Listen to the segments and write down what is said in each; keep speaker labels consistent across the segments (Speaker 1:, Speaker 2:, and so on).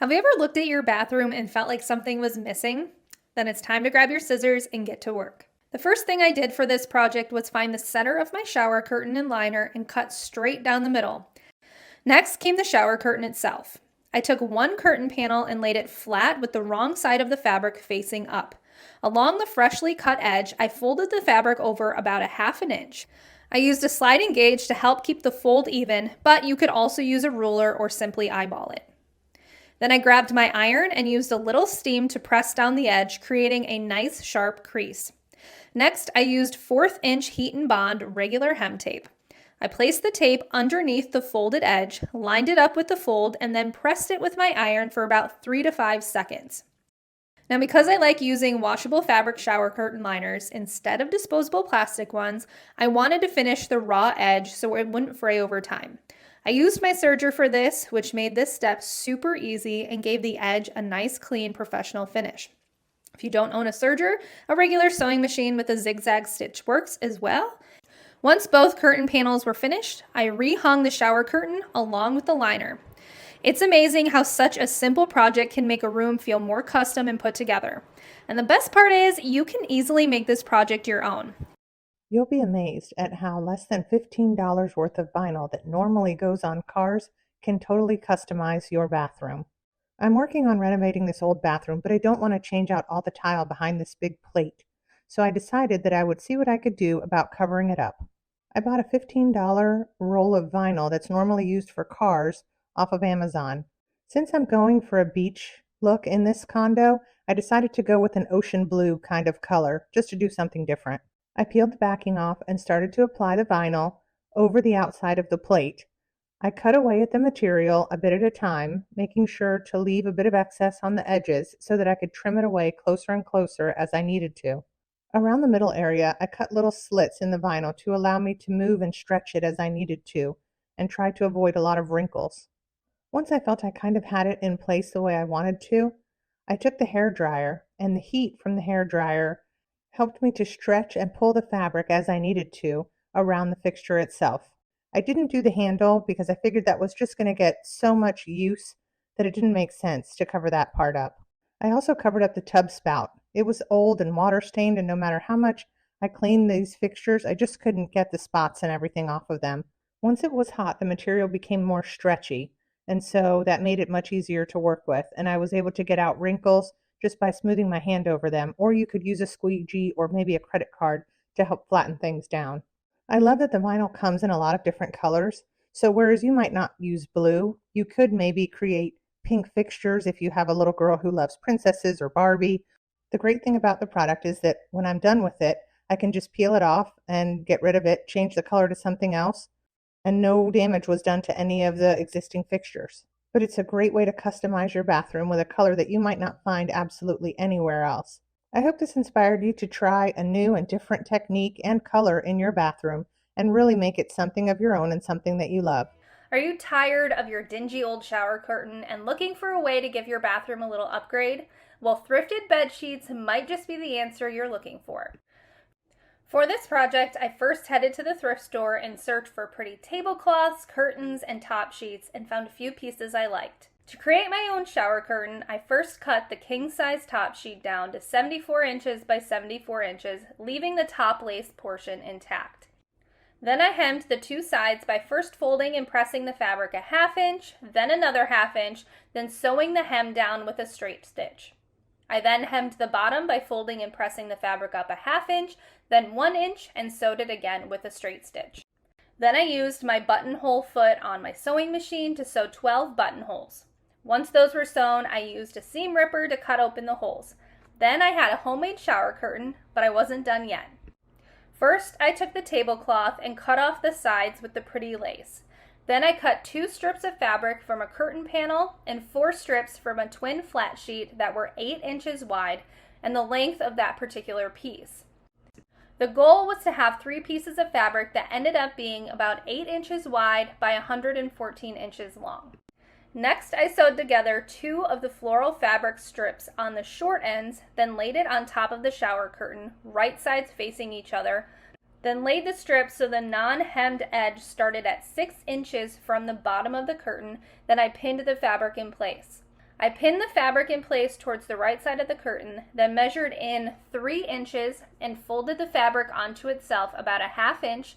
Speaker 1: Have you ever looked at your bathroom and felt like something was missing? Then it's time to grab your scissors and get to work. The first thing I did for this project was find the center of my shower curtain and liner and cut straight down the middle. Next came the shower curtain itself. I took one curtain panel and laid it flat with the wrong side of the fabric facing up. Along the freshly cut edge, I folded the fabric over about a half an inch. I used a sliding gauge to help keep the fold even, but you could also use a ruler or simply eyeball it. Then I grabbed my iron and used a little steam to press down the edge, creating a nice sharp crease. Next, I used 1/4 inch heat and bond regular hem tape. I placed the tape underneath the folded edge, lined it up with the fold, and then pressed it with my iron for about 3 to 5 seconds. Now, because I like using washable fabric shower curtain liners instead of disposable plastic ones, I wanted to finish the raw edge so it wouldn't fray over time. I used my serger for this, which made this step super easy and gave the edge a nice, clean, professional finish. If you don't own a serger, a regular sewing machine with a zigzag stitch works as well. Once both curtain panels were finished, I rehung the shower curtain along with the liner. It's amazing how such a simple project can make a room feel more custom and put together. And the best part is, you can easily make this project your own.
Speaker 2: You'll be amazed at how less than $15 worth of vinyl that normally goes on cars can totally customize your bathroom. I'm working on renovating this old bathroom, but I don't want to change out all the tile behind this big plate. So I decided that I would see what I could do about covering it up. I bought a $15 roll of vinyl that's normally used for cars off of Amazon. Since I'm going for a beach look in this condo, I decided to go with an ocean blue kind of color, just to do something different. I peeled the backing off and started to apply the vinyl over the outside of the plate. I cut away at the material a bit at a time, making sure to leave a bit of excess on the edges so that I could trim it away closer and closer as I needed to. Around the middle area, I cut little slits in the vinyl to allow me to move and stretch it as I needed to, and try to avoid a lot of wrinkles. Once I felt I kind of had it in place the way I wanted to, I took the hair dryer, and the heat from the hair dryer helped me to stretch and pull the fabric as I needed to around the fixture itself. I didn't do the handle because I figured that was just going to get so much use that it didn't make sense to cover that part up. I also covered up the tub spout. It was old and water stained, and no matter how much I cleaned these fixtures, I just couldn't get the spots and everything off of them. Once it was hot, the material became more stretchy, and so that made it much easier to work with, and I was able to get out wrinkles just by smoothing my hand over them, or you could use a squeegee or maybe a credit card to help flatten things down. I love that the vinyl comes in a lot of different colors, so whereas you might not use blue, you could maybe create pink fixtures if you have a little girl who loves princesses or Barbie. The great thing about the product is that when I'm done with it, I can just peel it off and get rid of it, change the color to something else, and no damage was done to any of the existing fixtures. But it's a great way to customize your bathroom with a color that you might not find absolutely anywhere else. I hope this inspired you to try a new and different technique and color in your bathroom and really make it something of your own and something that you love.
Speaker 1: Are you tired of your dingy old shower curtain and looking for a way to give your bathroom a little upgrade? Well, thrifted bed sheets might just be the answer you're looking for. For this project, I first headed to the thrift store and searched for pretty tablecloths, curtains, and top sheets and found a few pieces I liked. To create my own shower curtain, I first cut the king-size top sheet down to 74 inches by 74 inches, leaving the top lace portion intact. Then I hemmed the two sides by first folding and pressing the fabric a ½ inch, then another ½ inch, then sewing the hem down with a straight stitch. I then hemmed the bottom by folding and pressing the fabric up a ½ inch, then 1 inch, and sewed it again with a straight stitch. Then I used my buttonhole foot on my sewing machine to sew 12 buttonholes. Once those were sewn, I used a seam ripper to cut open the holes. Then I had a homemade shower curtain, but I wasn't done yet. First, I took the tablecloth and cut off the sides with the pretty lace. Then I cut 2 strips of fabric from a curtain panel and 4 strips from a twin flat sheet that were 8 inches wide and the length of that particular piece. The goal was to have 3 pieces of fabric that ended up being about 8 inches wide by 114 inches long. Next, I sewed together 2 of the floral fabric strips on the short ends, then laid it on top of the shower curtain, right sides facing each other, then laid the strips so the non-hemmed edge started at 6 inches from the bottom of the curtain, then I pinned the fabric in place. I pinned the fabric in place towards the right side of the curtain, then measured in 3 inches and folded the fabric onto itself about a ½ inch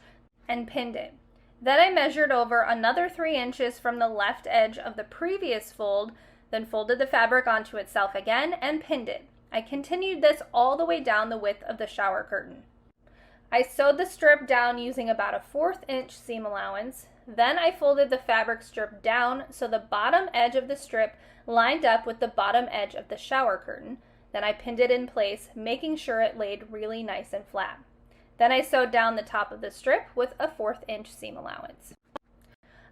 Speaker 1: and pinned it. Then I measured over another 3 inches from the left edge of the previous fold, then folded the fabric onto itself again and pinned it. I continued this all the way down the width of the shower curtain. I sewed the strip down using about a 1/4 inch seam allowance. Then I folded the fabric strip down so the bottom edge of the strip lined up with the bottom edge of the shower curtain. Then I pinned it in place, making sure it laid really nice and flat. Then I sewed down the top of the strip with a 1/4 inch seam allowance.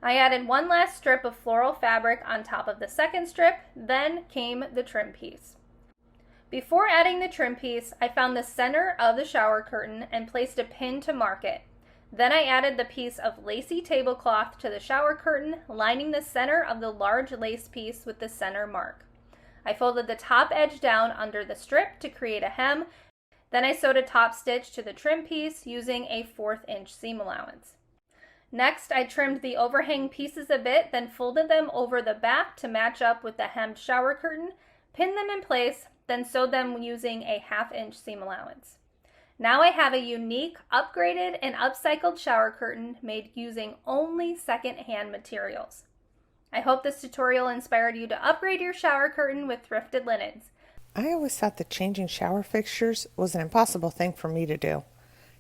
Speaker 1: I added one last strip of floral fabric on top of the second strip, then came the trim piece. Before adding the trim piece, I found the center of the shower curtain and placed a pin to mark it. Then I added the piece of lacy tablecloth to the shower curtain, lining the center of the large lace piece with the center mark. I folded the top edge down under the strip to create a hem. Then I sewed a top stitch to the trim piece using a 1/4 inch seam allowance. Next, I trimmed the overhang pieces a bit, then folded them over the back to match up with the hemmed shower curtain, pinned them in place, then sewed them using a 1/2 inch seam allowance. Now I have a unique, upgraded, and upcycled shower curtain made using only second-hand materials. I hope this tutorial inspired you to upgrade your shower curtain with thrifted linens.
Speaker 2: I always thought that changing shower fixtures was an impossible thing for me to do.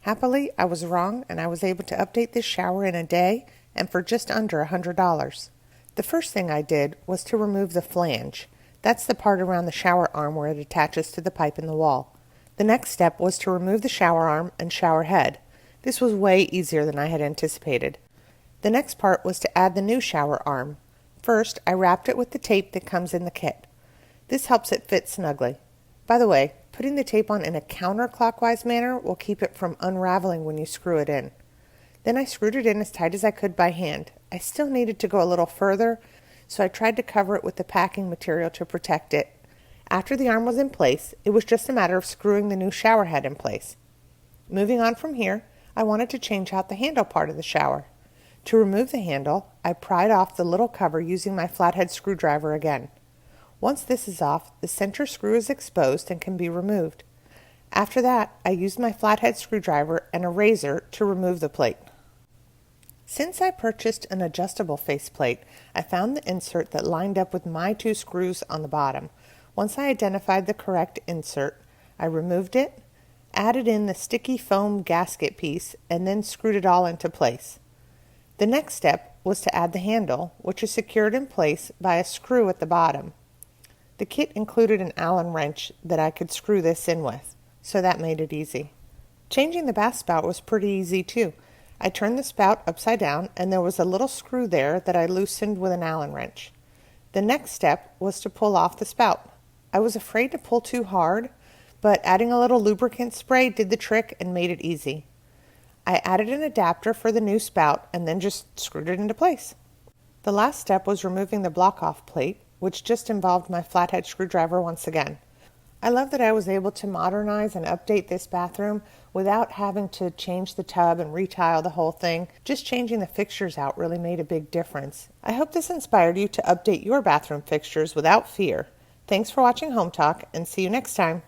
Speaker 2: Happily, I was wrong, and I was able to update this shower in a day and for just under $100. The first thing I did was to remove the flange. That's the part around the shower arm where it attaches to the pipe in the wall. The next step was to remove the shower arm and shower head. This was way easier than I had anticipated. The next part was to add the new shower arm. First, I wrapped it with the tape that comes in the kit. This helps it fit snugly. By the way, putting the tape on in a counterclockwise manner will keep it from unraveling when you screw it in. Then I screwed it in as tight as I could by hand. I still needed to go a little further, so I tried to cover it with the packing material to protect it. After the arm was in place, it was just a matter of screwing the new shower head in place. Moving on from here, I wanted to change out the handle part of the shower. To remove the handle, I pried off the little cover using my flathead screwdriver again. Once this is off, the center screw is exposed and can be removed. After that, I used my flathead screwdriver and a razor to remove the plate. Since I purchased an adjustable faceplate, I found the insert that lined up with my 2 screws on the bottom. Once I identified the correct insert, I removed it, added in the sticky foam gasket piece, and then screwed it all into place. The next step was to add the handle, which is secured in place by a screw at the bottom. The kit included an Allen wrench that I could screw this in with, so that made it easy. Changing the bath spout was pretty easy too. I turned the spout upside down and there was a little screw there that I loosened with an Allen wrench. The next step was to pull off the spout. I was afraid to pull too hard, but adding a little lubricant spray did the trick and made it easy. I added an adapter for the new spout and then just screwed it into place. The last step was removing the block-off plate, which just involved my flathead screwdriver once again. I love that I was able to modernize and update this bathroom without having to change the tub and retile the whole thing. Just changing the fixtures out really made a big difference. I hope this inspired you to update your bathroom fixtures without fear. Thanks for watching Home Talk, and see you next time.